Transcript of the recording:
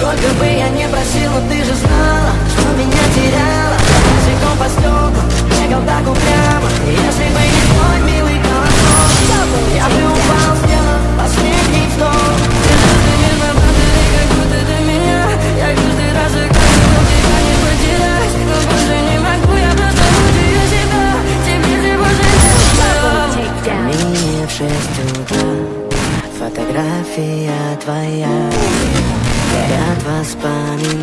Сколько бы я не просил, но ты же знала, что меня теряла. Языком по стеклам, бегал так упрямо. Если бы не твой милый голосок, я бы упал с неба, последний вдох. Ты же нежно смотри, как будто ты меня. Я каждый раз заказывал тебя не потерять, но больше не могу, я просто мучаю себя. Тебе же больше не мне в 6 утра фотография твоя. Горят воспоминания.